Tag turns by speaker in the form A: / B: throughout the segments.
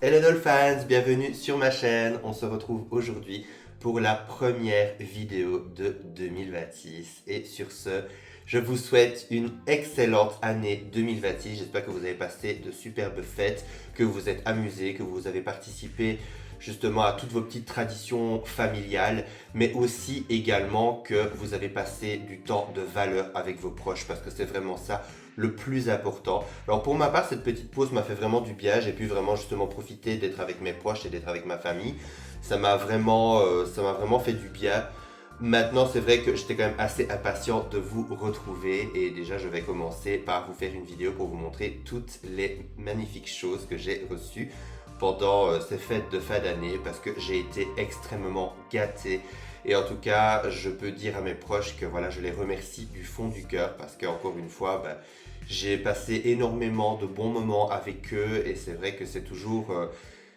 A: Hello Dolphins, bienvenue sur ma chaîne. On se retrouve aujourd'hui pour la première vidéo de 2026. Et sur ce, je vous souhaite une excellente année 2026. J'espère que vous avez passé de superbes fêtes, que vous vous êtes amusés, que vous avez participé justement à toutes vos petites traditions familiales, mais aussi également que vous avez passé du temps de valeur avec vos proches, parce que c'est vraiment ça le plus important. Alors pour ma part, cette petite pause m'a fait vraiment du bien. J'ai pu vraiment justement profiter d'être avec mes proches et d'être avec ma famille. Ça m'a vraiment fait du bien. Maintenant, c'est vrai que j'étais quand même assez impatient de vous retrouver et déjà je vais commencer par vous faire une vidéo pour vous montrer toutes les magnifiques choses que j'ai reçues pendant ces fêtes de fin d'année parce que j'ai été extrêmement gâté. Et en tout cas, je peux dire à mes proches que voilà, je les remercie du fond du cœur parce qu'encore une fois, j'ai passé énormément de bons moments avec eux et c'est vrai que c'est toujours...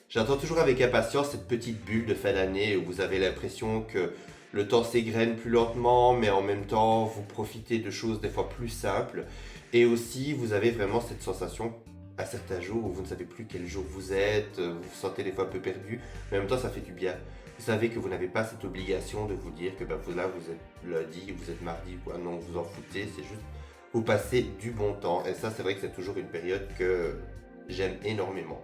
A: j'attends toujours avec impatience cette petite bulle de fin d'année où vous avez l'impression que le temps s'égrène plus lentement, mais en même temps, vous profitez de choses des fois plus simples. Et aussi, vous avez vraiment cette sensation à certains jours où vous ne savez plus quel jour vous êtes, vous vous sentez des fois un peu perdu, mais en même temps, ça fait du bien. Vous savez que vous n'avez pas cette obligation de vous dire que vous, là, vous êtes lundi, vous êtes mardi, quoi. Non, vous en foutez, c'est juste vous passez du bon temps. Et ça, c'est vrai que c'est toujours une période que j'aime énormément.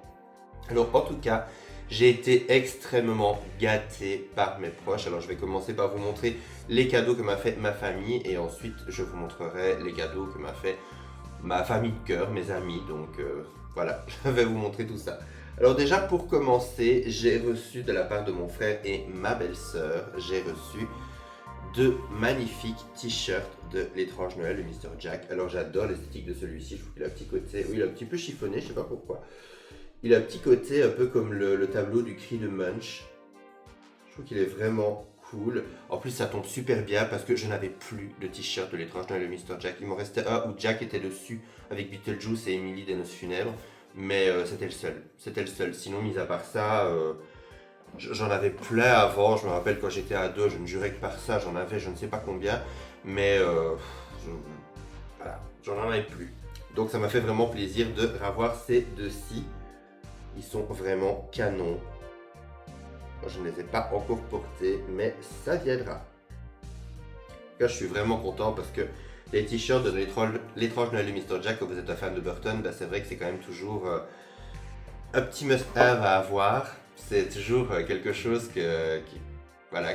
A: Alors, en tout cas, j'ai été extrêmement gâté par mes proches. Alors, je vais commencer par vous montrer les cadeaux que m'a fait ma famille et ensuite, je vous montrerai les cadeaux que m'a fait ma famille de cœur, mes amis. Donc, voilà, je vais vous montrer tout ça. Alors déjà, pour commencer, j'ai reçu de la part de mon frère et ma belle-sœur, j'ai reçu deux magnifiques t-shirts de l'étrange Noël de Mr. Jack. Alors j'adore l'esthétique de celui-ci, je trouve qu'il a un petit côté, oui, il a un petit peu chiffonné, je sais pas pourquoi. Il a un petit côté un peu comme le tableau du cri de Munch. Je trouve qu'il est vraiment cool. En plus, ça tombe super bien parce que je n'avais plus de t-shirt de l'étrange Noël de Mr. Jack. Il m'en restait un où Jack était dessus avec Beetlejuice et Emily des Noces Funèbres. Mais c'était le seul. C'était le seul. Sinon, mis à part ça, j'en avais plein avant. Je me rappelle quand j'étais ado, je me jurais que par ça, j'en avais je ne sais pas combien. Mais je- voilà, j'en avais plus. Donc ça m'a fait vraiment plaisir de revoir ces deux-ci. Ils sont vraiment canons. Je ne les ai pas encore portés, mais ça viendra. En tout cas, je suis vraiment content parce que les t-shirts de l'étrange Noël de Mr. Jack, quand vous êtes un fan de Burton, c'est vrai que c'est quand même toujours un petit must-have à avoir. C'est toujours quelque chose voilà,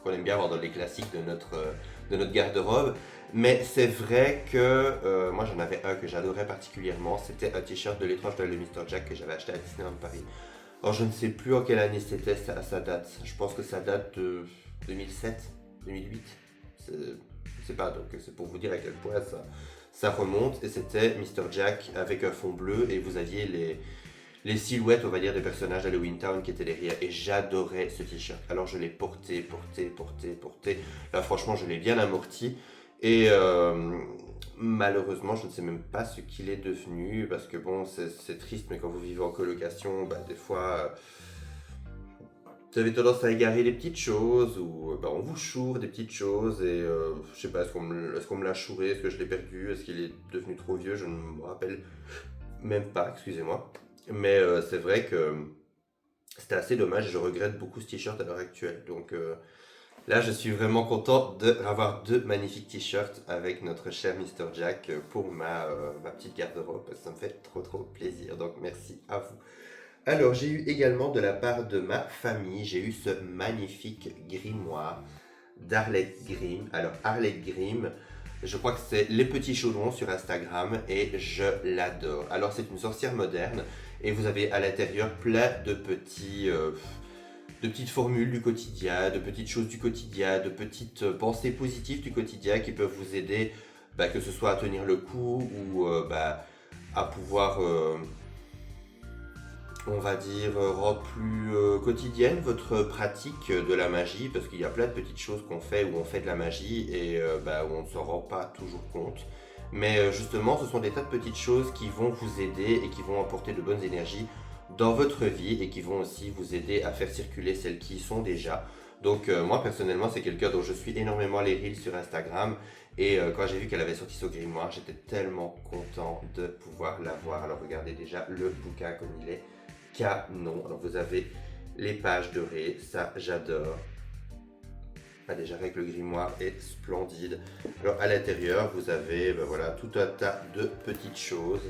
A: qu'on aime bien avoir dans les classiques de notre garde-robe. Mais c'est vrai que moi j'en avais un que j'adorais particulièrement. C'était un t-shirt de l'étrange Noël de Mr. Jack que j'avais acheté à Disneyland Paris. Alors je ne sais plus en quelle année c'était à sa date. Je pense que ça date de 2007, 2008. Je ne sais pas, donc c'est pour vous dire à quel point ça remonte. Et c'était Mr. Jack avec un fond bleu et vous aviez les silhouettes, on va dire, des personnages d'Halloween Town qui étaient derrière. Et j'adorais ce t-shirt. Alors je l'ai porté. Là franchement je l'ai bien amorti. Et malheureusement, je ne sais même pas ce qu'il est devenu parce que bon, c'est triste, mais quand vous vivez en colocation, des fois, vous avez tendance à égarer les petites choses ou on vous choure des petites choses et je sais pas, est-ce qu'on me l'a chouré, est-ce que je l'ai perdu, est-ce qu'il est devenu trop vieux, je ne me rappelle même pas, excusez-moi. Mais c'est vrai que c'était assez dommage et je regrette beaucoup ce t-shirt à l'heure actuelle. Donc là, je suis vraiment content d'avoir deux magnifiques t-shirts avec notre cher Mr. Jack pour ma petite garde-robe. Ça me fait trop plaisir. Donc merci à vous. Alors, j'ai eu également de la part de ma famille, j'ai eu ce magnifique grimoire d'Arlette Grimm. Alors, Arlette Grimm, je crois que c'est Les Petits Chaudrons sur Instagram et je l'adore. Alors, c'est une sorcière moderne et vous avez à l'intérieur plein de petites formules du quotidien, de petites choses du quotidien, de petites pensées positives du quotidien qui peuvent vous aider, que ce soit à tenir le coup ou à pouvoir, on va dire, rendre plus quotidienne votre pratique de la magie, parce qu'il y a plein de petites choses qu'on fait où on fait de la magie et où on ne s'en rend pas toujours compte. Mais justement, ce sont des tas de petites choses qui vont vous aider et qui vont apporter de bonnes énergies dans votre vie et qui vont aussi vous aider à faire circuler celles qui y sont déjà. Donc moi personnellement c'est quelqu'un dont je suis énormément les reels sur Instagram et quand j'ai vu qu'elle avait sorti ce grimoire j'étais tellement content de pouvoir l'avoir. Alors regardez déjà le bouquin comme il est canon. Alors vous avez les pages dorées, ça j'adore. Ah, déjà avec le grimoire est splendide. Alors à l'intérieur vous avez voilà, tout un tas de petites choses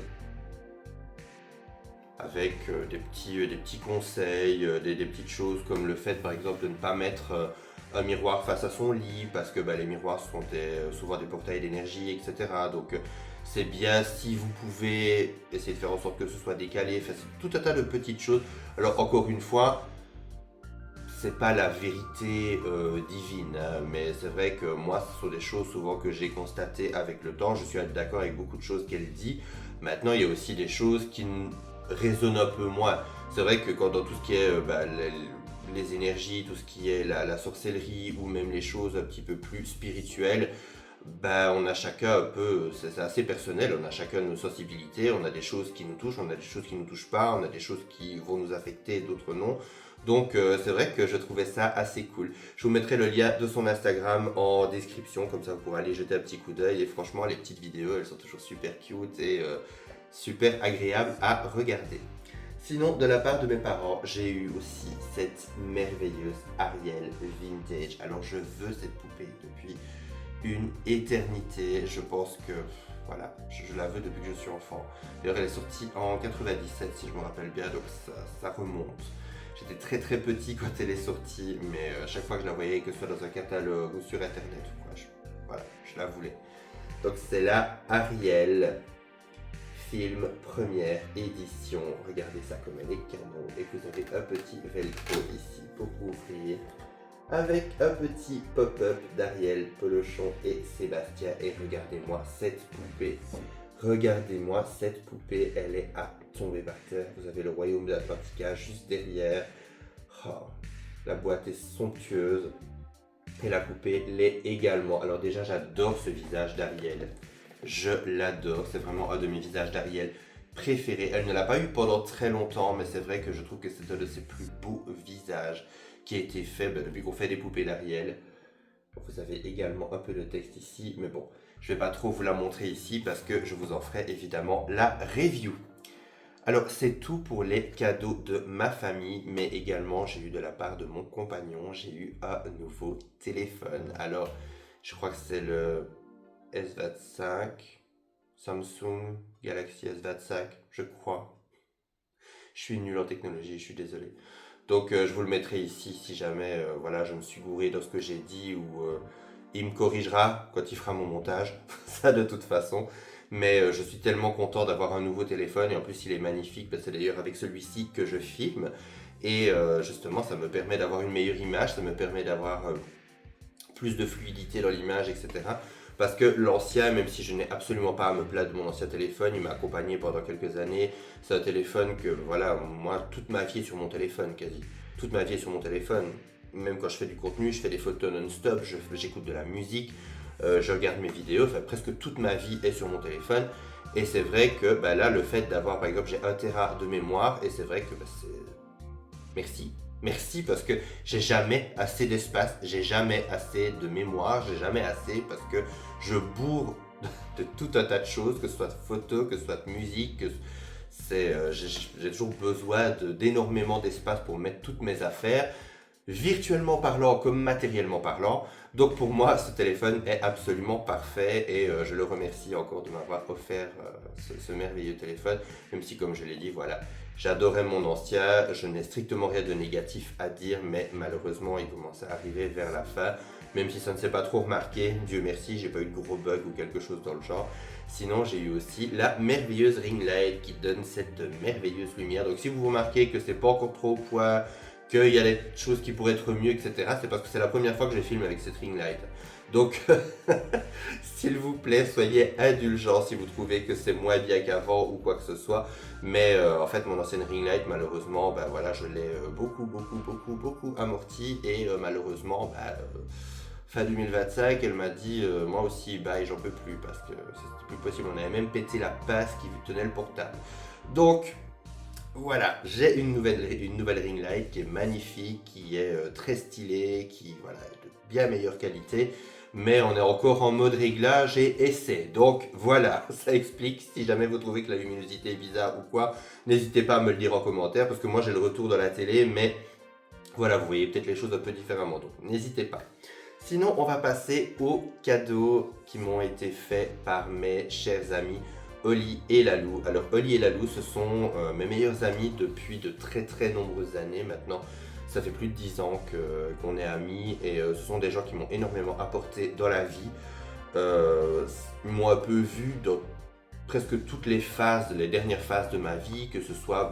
A: avec des petits conseils, des petites choses comme le fait par exemple de ne pas mettre un miroir face à son lit parce que les miroirs sont souvent des portails d'énergie, etc. Donc c'est bien si vous pouvez essayer de faire en sorte que ce soit décalé, enfin, c'est tout un tas de petites choses. Alors encore une fois, c'est pas la vérité divine, hein, mais c'est vrai que moi ce sont des choses souvent que j'ai constatées avec le temps. Je suis d'accord avec beaucoup de choses qu'elle dit. Maintenant il y a aussi des choses qui résonnent un peu moins. C'est vrai que quand dans tout ce qui est les énergies, tout ce qui est la sorcellerie ou même les choses un petit peu plus spirituelles, on a chacun un peu, c'est assez personnel, on a chacun nos sensibilités, on a des choses qui nous touchent, on a des choses qui nous touchent pas, on a des choses qui vont nous affecter, d'autres non. Donc c'est vrai que je trouvais ça assez cool. Je vous mettrai le lien de son Instagram en description, comme ça vous pourrez aller jeter un petit coup d'œil. Et franchement, les petites vidéos, elles sont toujours super cute et super agréables à regarder. Sinon, de la part de mes parents, j'ai eu aussi cette merveilleuse Ariel vintage. Alors je veux cette poupée depuis une éternité. Je pense que voilà, je la veux depuis que je suis enfant. D'ailleurs, elle est sortie en 97 si je me rappelle bien, donc ça remonte. J'étais très très petit quand elle est sortie, mais à chaque fois que je la voyais, que ce soit dans un catalogue ou sur internet, voilà, je la voulais. Donc c'est la Ariel film première édition. Regardez ça comme elle est canon. Et vous avez un petit velcro ici pour ouvrir, avec un petit pop-up d'Ariel, Polochon et Sébastien. Et regardez-moi cette poupée. Regardez-moi cette poupée, elle est à tomber par terre. Vous avez le royaume de l'Atlantica juste derrière. Oh, la boîte est somptueuse. Et la poupée l'est également. Alors déjà, j'adore ce visage d'Ariel. Je l'adore, c'est vraiment un de mes visages d'Ariel préférés. Elle ne l'a pas eu pendant très longtemps, mais c'est vrai que je trouve que c'est un de ses plus beaux visages qui a été fait depuis qu'on fait des poupées d'Ariel. Vous avez également un peu de texte ici, mais bon, je ne vais pas trop vous la montrer ici parce que je vous en ferai évidemment la review. Alors c'est tout pour les cadeaux de ma famille, mais également j'ai eu de la part de mon compagnon, j'ai eu un nouveau téléphone. Alors je crois que c'est le S25, Samsung Galaxy S25, je crois. Je suis nul en technologie, je suis désolé. Donc je vous le mettrai ici si jamais voilà, je me suis gouré dans ce que j'ai dit ou il me corrigera quand il fera mon montage, ça de toute façon. Mais je suis tellement content d'avoir un nouveau téléphone et en plus il est magnifique, c'est d'ailleurs avec celui-ci que je filme. Et justement ça me permet d'avoir une meilleure image, ça me permet d'avoir plus de fluidité dans l'image, etc. Parce que l'ancien, même si je n'ai absolument pas à me plaindre de mon ancien téléphone, il m'a accompagné pendant quelques années. C'est un téléphone que, voilà, moi, toute ma vie est sur mon téléphone, quasi. Toute ma vie est sur mon téléphone. Même quand je fais du contenu, je fais des photos non-stop, j'écoute de la musique, je regarde mes vidéos, enfin, presque toute ma vie est sur mon téléphone. Et c'est vrai que là, le fait d'avoir, par exemple, j'ai 1 Tera de mémoire, et c'est vrai que c'est... Merci. Merci parce que j'ai jamais assez d'espace, j'ai jamais assez de mémoire, j'ai jamais assez parce que je bourre de tout un tas de choses, que ce soit de photos, que ce soit de musique, j'ai toujours besoin d'énormément d'espace pour mettre toutes mes affaires, virtuellement parlant comme matériellement parlant. Donc pour moi, ce téléphone est absolument parfait et je le remercie encore de m'avoir offert ce merveilleux téléphone, même si comme je l'ai dit, voilà. J'adorais mon ancien, je n'ai strictement rien de négatif à dire, mais malheureusement il commence à arriver vers la fin. Même si ça ne s'est pas trop remarqué, Dieu merci, j'ai pas eu de gros bugs ou quelque chose dans le genre. Sinon j'ai eu aussi la merveilleuse ring light qui donne cette merveilleuse lumière. Donc si vous remarquez que c'est pas encore trop au point, qu'il y a des choses qui pourraient être mieux, etc., c'est parce que c'est la première fois que je filme avec cette ring light. Donc, s'il vous plaît, soyez indulgents si vous trouvez que c'est moins bien qu'avant ou quoi que ce soit. Mais en fait, mon ancienne ring light, malheureusement, voilà, je l'ai beaucoup amorti. Et malheureusement, fin 2025, elle m'a dit, moi aussi, bye, j'en peux plus parce que c'est plus possible. On avait même pété la passe qui tenait le portable. Donc, voilà, j'ai une nouvelle ring light qui est magnifique, qui est très stylée, qui voilà, est de bien meilleure qualité. mais on est encore en mode réglage et essai. Donc voilà, ça explique. Si jamais vous trouvez que la luminosité est bizarre ou quoi, n'hésitez pas à me le dire en commentaire, parce que moi j'ai le retour de la télé, mais voilà, vous voyez peut-être les choses un peu différemment, donc n'hésitez pas. Sinon, on va passer aux cadeaux qui m'ont été faits par mes chers amis Oli et Lalou. Alors Oli et Lalou, ce sont mes meilleurs amis depuis de très très nombreuses années maintenant. Ça fait plus de 10 ans qu'on est amis et ce sont des gens qui m'ont énormément apporté dans la vie. Ils m'ont un peu vu dans presque toutes les phases, les dernières phases de ma vie, que ce soit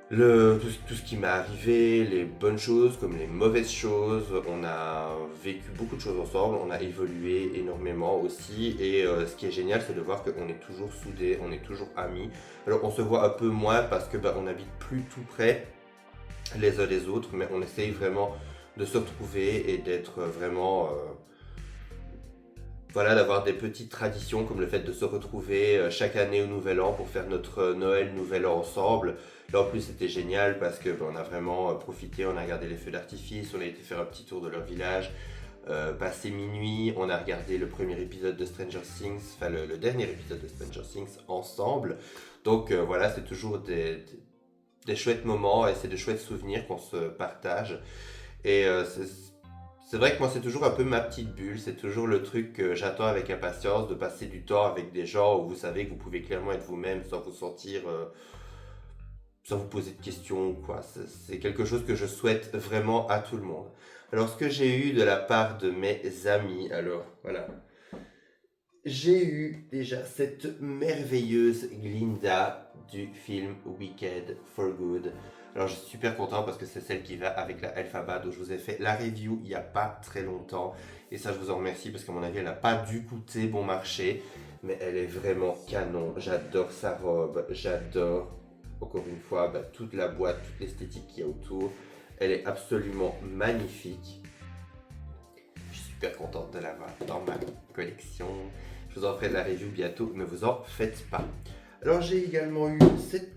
A: tout ce qui m'est arrivé, les bonnes choses comme les mauvaises choses. On a vécu beaucoup de choses ensemble, on a évolué énormément aussi. Et ce qui est génial, c'est de voir qu'on est toujours soudés, on est toujours amis. Alors on se voit un peu moins parce que on n'habite plus tout près les uns des autres, mais on essaye vraiment de se retrouver et d'être vraiment... voilà, d'avoir des petites traditions comme le fait de se retrouver chaque année au Nouvel An pour faire notre Noël, Nouvel An ensemble. Là en plus c'était génial parce que on a vraiment profité, on a regardé les feux d'artifice, on a été faire un petit tour de leur village, passé minuit, on a regardé le premier épisode de Stranger Things, enfin le dernier épisode de Stranger Things ensemble. Donc voilà, c'est toujours des chouettes moments et c'est de chouettes souvenirs qu'on se partage. Et c'est vrai que moi c'est toujours un peu ma petite bulle, c'est toujours le truc que j'attends avec impatience, de passer du temps avec des gens où vous savez que vous pouvez clairement être vous-même sans vous sentir, sans vous poser de questions ou quoi. C'est quelque chose que je souhaite vraiment à tout le monde. Alors ce que j'ai eu de la part de mes amis, alors voilà. J'ai eu déjà cette merveilleuse Glinda du film Wicked for Good. Alors je suis super content parce que c'est celle qui va avec la Elphaba dont je vous ai fait la review il n'y a pas très longtemps. Et ça je vous en remercie parce qu'à mon avis elle n'a pas dû coûter bon marché. Mais elle est vraiment canon. J'adore sa robe, j'adore encore une fois toute la boîte, toute l'esthétique qu'il y a autour. Elle est absolument magnifique. Je suis super contente de l'avoir dans ma collection. Je vous en ferai de la review bientôt, ne vous en faites pas. Alors j'ai également eu cette...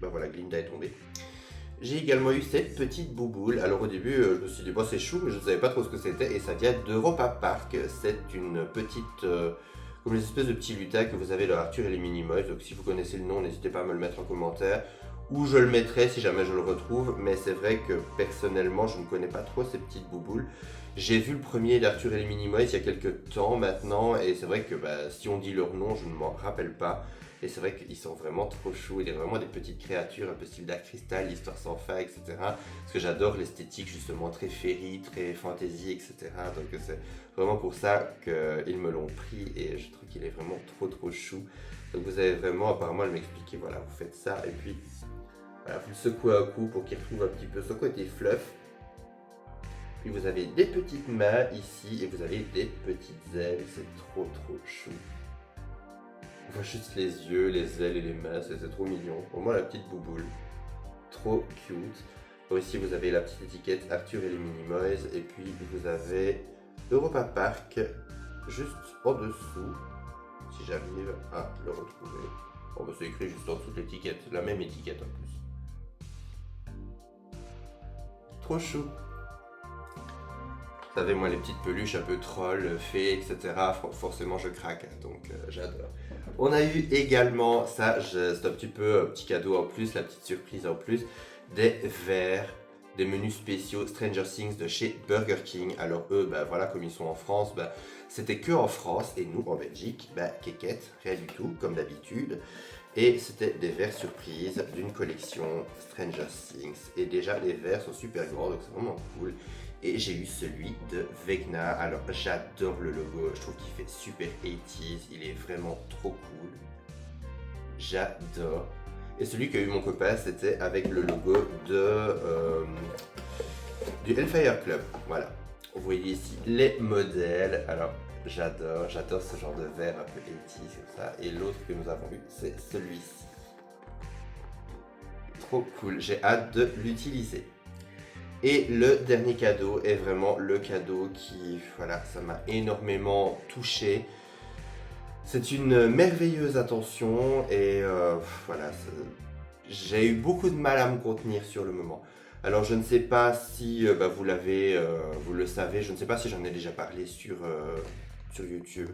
A: Ben voilà, Glinda est tombée. J'ai également eu cette petite bouboule. Alors au début, je me suis dit, bon c'est chou, mais je ne savais pas trop ce que c'était. Et ça vient d'Europa Park. C'est une petite... comme les espèces de petits lutins que vous avez dans Arthur et les Minimoys. Donc si vous connaissez le nom, n'hésitez pas à me le mettre en commentaire. Ou je le mettrai si jamais je le retrouve. Mais c'est vrai que personnellement, je ne connais pas trop ces petites bouboules. J'ai vu le premier d'Arthur et les Minimoys il y a quelques temps maintenant. Et c'est vrai que si on dit leur nom, je ne m'en rappelle pas. Et c'est vrai qu'ils sont vraiment trop chauds. Il y a vraiment des petites créatures un peu style Dark Crystal, l'histoire sans fin, etc. Parce que j'adore l'esthétique justement très fairy, très fantasy, etc. Donc c'est vraiment pour ça qu'ils me l'ont pris et je trouve qu'il est vraiment trop chou. Donc vous avez vraiment, apparemment elle m'expliquait, voilà, vous faites ça et puis voilà, vous le secouez un coup pour qu'il retrouve un petit peu son côté fluff. Puis vous avez des petites mains ici et vous avez des petites ailes, c'est trop chou. On voit juste les yeux, les ailes et les mains, c'est trop mignon. Pour moi la petite bouboule, trop cute. Ici vous avez la petite étiquette Arthur et les Minimoys et puis vous avez Europa Park juste en dessous, si j'arrive à le retrouver. Bon, c'est écrit juste en dessous de l'étiquette, la même étiquette en plus. Trop chou. Vous savez, moi, les petites peluches un peu trolls, fées, etc., forcément, je craque, donc j'adore. On a eu également, ça, c'est un petit cadeau en plus, la petite surprise en plus, des verres, des menus spéciaux Stranger Things de chez Burger King. Alors eux, voilà, comme ils sont en France, c'était que en France, et nous, en Belgique, kékette, rien du tout, comme d'habitude. Et c'était des verres surprises d'une collection Stranger Things. Et déjà, les verres sont super grands, donc c'est vraiment cool. Et j'ai eu celui de Vecna. Alors j'adore le logo, je trouve qu'il fait super 80s, il est vraiment trop cool. J'adore. Et celui qu'a eu mon copain, c'était avec le logo du Hellfire Club. Voilà. Vous voyez ici les modèles. Alors j'adore ce genre de verre un peu 80s comme ça. Et l'autre que nous avons eu, c'est celui-ci. Trop cool, j'ai hâte de l'utiliser. Et le dernier cadeau est vraiment le cadeau qui, voilà, ça m'a énormément touché. C'est une merveilleuse attention et voilà, j'ai eu beaucoup de mal à me contenir sur le moment. Alors je ne sais pas si vous vous le savez, je ne sais pas si j'en ai déjà parlé sur YouTube.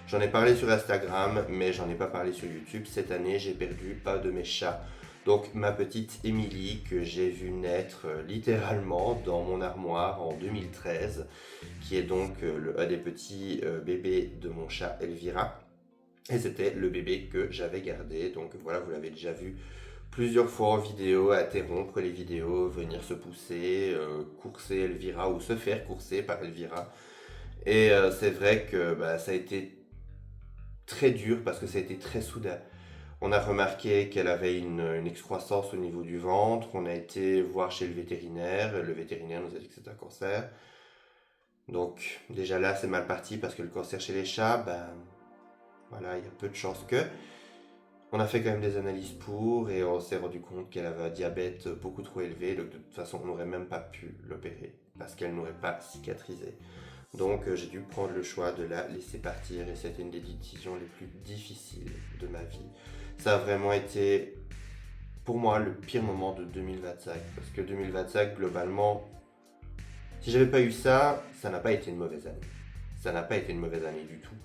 A: J'en ai parlé sur Instagram, mais j'en ai pas parlé sur YouTube. Cette année, j'ai perdu un de mes chats. Donc ma petite Émilie, que j'ai vue naître littéralement dans mon armoire en 2013, qui est donc un des petits bébés de mon chat Elvira. Et c'était le bébé que j'avais gardé. Donc voilà, vous l'avez déjà vu plusieurs fois en vidéo, interrompre les vidéos, venir se pousser, courser Elvira ou se faire courser par Elvira. Et c'est vrai que ça a été très dur parce que ça a été très soudain. On a remarqué qu'elle avait une excroissance au niveau du ventre. On a été voir chez le vétérinaire. Le vétérinaire nous a dit que c'était un cancer. Donc déjà là, c'est mal parti parce que le cancer chez les chats, voilà, il y a peu de chances que. On a fait quand même des analyses pour et on s'est rendu compte qu'elle avait un diabète beaucoup trop élevé. Donc de toute façon, on n'aurait même pas pu l'opérer parce qu'elle n'aurait pas cicatrisé. Donc j'ai dû prendre le choix de la laisser partir et c'était une des décisions les plus difficiles de ma vie. Ça a vraiment été pour moi le pire moment de 2025 parce que 2025 globalement, si j'avais pas eu ça, ça n'a pas été une mauvaise année. Ça n'a pas été une mauvaise année du tout.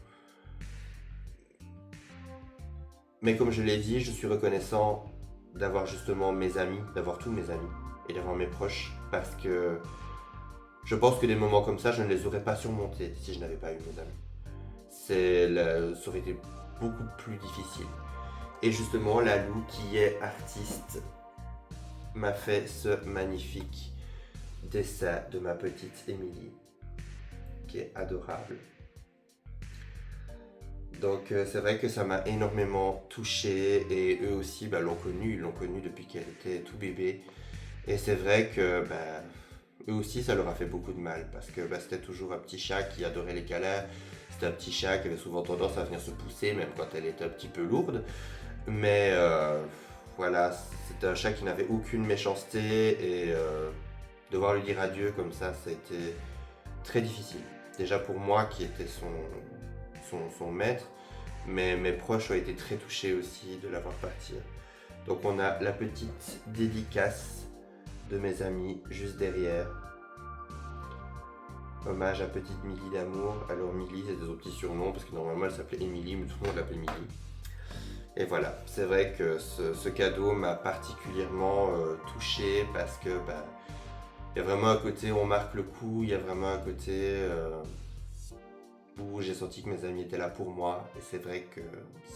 A: Mais comme je l'ai dit, je suis reconnaissant d'avoir justement mes amis, d'avoir tous mes amis et d'avoir mes proches parce que je pense que des moments comme ça, je ne les aurais pas surmontés si je n'avais pas eu mes amis. Ça aurait été beaucoup plus difficile. Et justement, Lalou, qui est artiste, m'a fait ce magnifique dessin de ma petite Émilie, qui est adorable. Donc c'est vrai que ça m'a énormément touché et eux aussi ils l'ont connue depuis qu'elle était tout bébé. Et c'est vrai que eux aussi ça leur a fait beaucoup de mal parce que c'était toujours un petit chat qui adorait les câlins. C'était un petit chat qui avait souvent tendance à venir se pousser même quand elle était un petit peu lourde. Mais voilà, c'était un chat qui n'avait aucune méchanceté et devoir lui dire adieu comme ça a été très difficile. Déjà pour moi qui était son maître, mais mes proches ont été très touchés aussi de la voir partir. Donc on a la petite dédicace de mes amis juste derrière. Hommage à petite Milly d'amour. Alors Milly c'est des petits surnoms parce que normalement elle s'appelait Émilie mais tout le monde l'appelait Milly. Et voilà, c'est vrai que ce cadeau m'a particulièrement touché parce que il y a vraiment un côté où on marque le coup, il y a vraiment un côté où j'ai senti que mes amis étaient là pour moi et c'est vrai que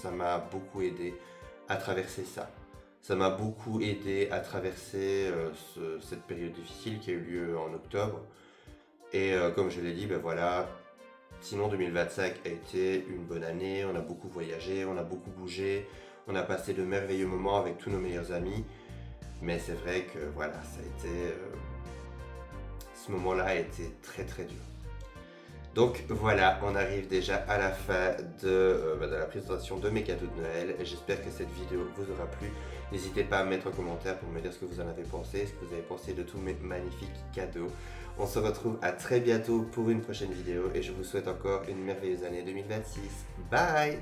A: ça m'a beaucoup aidé à traverser ça. Ça m'a beaucoup aidé à traverser cette période difficile qui a eu lieu en octobre. Et comme je l'ai dit, voilà, sinon 2025 a été une bonne année, on a beaucoup voyagé, on a beaucoup bougé, on a passé de merveilleux moments avec tous nos meilleurs amis. Mais c'est vrai que voilà, ça a été... ce moment-là a été très très dur. Donc voilà, on arrive déjà à la fin de la présentation de mes cadeaux de Noël. J'espère que cette vidéo vous aura plu. N'hésitez pas à me mettre un commentaire pour me dire ce que vous en avez pensé, ce que vous avez pensé de tous mes magnifiques cadeaux. On se retrouve à très bientôt pour une prochaine vidéo et je vous souhaite encore une merveilleuse année 2026. Bye!